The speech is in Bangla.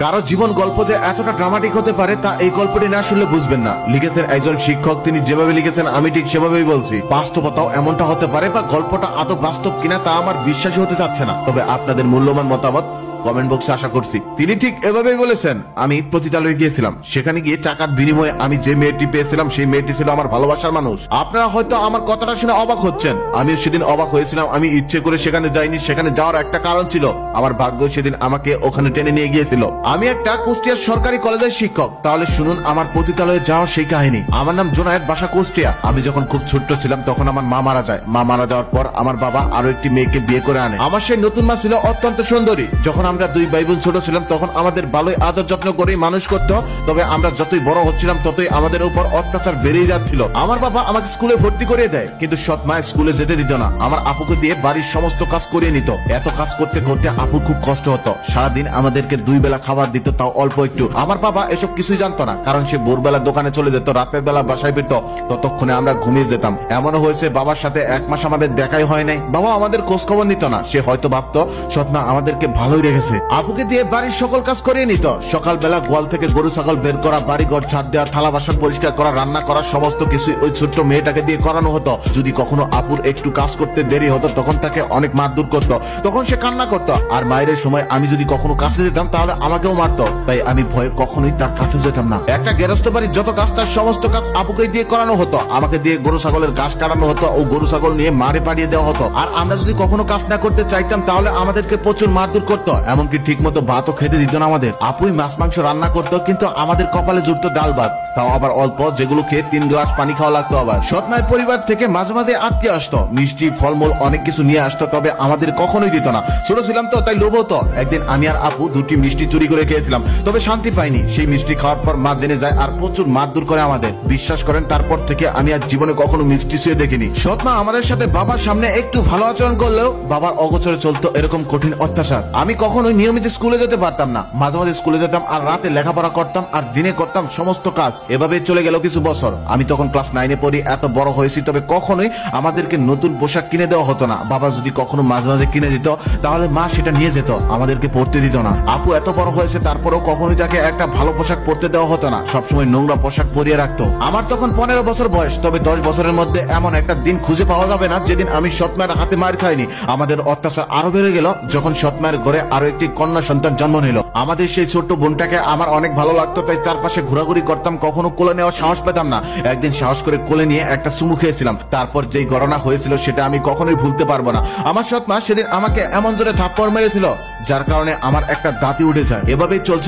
কারো জীবন গল্প যে এতটা ড্রামাটিক হতে পারে তা এই গল্পটি না শুনলে বুঝবেন না। লিখেছেন একজন শিক্ষক, তিনি যেভাবে লিখেছেন আমি ঠিক সেভাবেই বলছি। বাস্তবতাও এমনটা হতে পারে বা গল্পটা আদৌ বাস্তব কিনা তা আমার বিশ্বাসই হতে চাচ্ছে না, তবে আপনাদের মূল্যবান মতামত কমেন্ট বক্সে আশা করছি। তিনি ঠিক এভাবেই বলেছেন। আমি পতিতালয়ে গিয়েছিলাম, সেখানে গিয়ে টাকার বিনিময়ে আমি যে মেয়েটি পেয়েছিলাম সেই মেয়েটি ছিল আমার ভালোবাসার মানুষ। আপনারা হয়তো আমার কথাটা শুনে অবাক হচ্ছেন, আমিও সেদিন অবাক হয়েছিলাম। আমি ইচ্ছে করে সেখানে যাইনি, সেখানে যাওয়ার একটা কারণ ছিল। আমার ভাগ্য সেদিন আমাকে ওখানে টেনে নিয়ে গিয়েছিল। আমি একটা কুষ্টিয়ার সরকারি কলেজের শিক্ষক। তাহলে শুনুন আমার পতিতালয়ে যাওয়ার সেই কাহিনী। আমার নাম জোনায়েদ, বাসা কুষ্টিয়া। আমি যখন খুব ছোট্ট ছিলাম তখন আমার মা মারা যায়। মা মারা যাওয়ার পর আমার বাবা আরো একটি মেয়েকে বিয়ে করে আনে। আমার সেই নতুন মা ছিল অত্যন্ত সুন্দরী। যখন আমরা দুই ভাই বোন ছোট ছিলাম তখন আমাদের ভালোই আদর যত্ন করে মানুষ করতো। তবে আমরা যতই বড় হচ্ছিলাম ততই আমাদের উপর অত্যাচার বেড়েই যাচ্ছিল। আমার বাবা আমাকে স্কুলে ভর্তি করে দেয়, কিন্তু সৎ মা স্কুলে যেতে দিত না। আমার আপুকে দিয়ে বাড়ির সমস্ত কাজ করিয়ে নিত। এত কাজ করতে করতে আপুর খুব কষ্ট হতো। সারাদিন আমাদেরকে দুই বেলা খাবার দিত, তাও অল্প একটু। আমার বাবা এসব কিছুই জানতো না, কারণ সে ভোরবেলা দোকানে চলে যেত, রাতের বেলা বাসায় ফিরত। ততক্ষণে আমরা ঘুমিয়ে যেতাম। এমনও হয়েছে বাবার সাথে 1 মাস আমাদের দেখাই হয় নাই। বাবা আমাদের খোঁজ খবর নিত না। সে হয়তো ভাবতো সৎ মা আমাদেরকে ভালোই রেখেছে। আপুকে দিয়ে বাড়ির সকল কাজ করিয়ে নিত। সকালবেলা গোয়াল থেকে গরু ছাগল বের করা, বাড়ি ঘর ঝাড় দেওয়া, থালা বাসন পরিষ্কার করা, রান্না করা, সমস্ত কিছুই ওই ছোট্ট মেয়েটাকে দিয়ে করানো হতো। যদি কখনো আপুর একটু কাজ করতে দেরি হতো তখন তাকে অনেক মারধর করতো। তখন সে কান্না করতো। আর মায়ের সময় আমি যদি কখনো কাছে যেতাম তাহলে আমাকেও মারতো। তাই আমি ভয়ে কখনোই তার কাছে যেতাম না। একটা গেরস্ত বাড়ির যত কাজ তার সমস্ত কাজ আপুকে দিয়ে করানো হতো। আমাকে দিয়ে গরু ছাগলের ঘাস কাটানো হতো ও গরু ছাগল নিয়ে মারে পাঠিয়ে দেওয়া হতো। আর আমরা যদি কখনো কাজ না করতে চাইতাম তাহলে আমাদেরকে প্রচুর মারধর করতো। এমনকি ঠিক মতো ভাতও খেতে দিত না আমাদের। আপুই মাছ মাংস রান্না করতো, কিন্তু আমাদের কপালে জুটতো ডাল ভাত, তাও আবার অল্প, যেগুলো খেয়ে 3 গ্লাস পানি খাওয়া লাগতো। আবার সৎ মায়ের পরিবার থেকে মাঝে মাঝে আত্মীয় আসতো, মিষ্টি ফলমূল অনেক কিছু নিয়ে আসতো, তবে আমাদের কখনোই দিত না। ছোট ছিলাম তো তাই লোভ হতো। একদিন আমি আর আপু 2টি মিষ্টি চুরি করে খেয়েছিলাম, তবে শান্তি পাইনি। সেই মিষ্টি খাওয়ার পর মা জেনে যায় আর প্রচুর মারধর করে আমাদের। বিশ্বাস করেন তারপর থেকে আমি আর জীবনে কখনো মিষ্টি ছুঁয়ে দেখিনি। সৎ মা আমাদের সাথে বাবার সামনে একটু ভালো আচরণ করলেও বাবার অগোচরে চলতো এরকম কঠিন অত্যাচার। আমি কখনোই নিয়মিত স্কুলে যেতে পারতাম না। মাঝে মাঝে স্কুলে যেতাম আর রাতে লেখাপড়া করতাম আর দিনে করতাম সমস্ত কাজ। এভাবে চলে গেল কিছু বছর। আমি তখন ক্লাস 9-এ পড়ি, এত বড় হয়েছি, তবে কখনোই আমাদেরকে নতুন পোশাক কিনে দেওয়া হতো না। বাবা যদি কখনো মাঝে মাঝে কিনে দিত তাহলে মা সেটা নিয়ে যেত, আমাদেরকে পড়তে দিত না। আপু এত বড় হয়েছে তারপরেও কখনোই তাকে একটা ভালো পোশাক পরতে দেওয়া হতো না, সবসময় নোংরা পোশাক পরিয়ে রাখতো। আমার তখন 15 বছর বয়স, তবে 10 বছরের মধ্যে এমন একটা দিন খুঁজে পাওয়া যাবে না যেদিন আমি সৎ মায়ের হাতে মার খাইনি। আমাদের অত্যাচার আরো বেড়ে গেল যখন সৎ মায়ের ঘরে আরো একটি কন্যা সন্তান জন্ম নিল। আমাদের সেই ছোট্ট বোনটাকে আমার অনেক ভালো লাগতো, তাই চারপাশে ঘোরাঘুরি করতাম, কখনো কোলে নেওয়ার সাহস পেতাম না। একদিন সাহস করে কোলে নিয়ে একটা চুমু খেয়েছিলাম। তারপর যেই ঘটনা হয়েছিল সেটা আমি কখনোই ভুলতে পারবো না। আমার সৎ মা সেদিন আমাকে এমন জোরে থাপ্পড় মেরেছিল যার কারণে আমার একটা দাঁতই উঠে যায়। এভাবেই চলছে।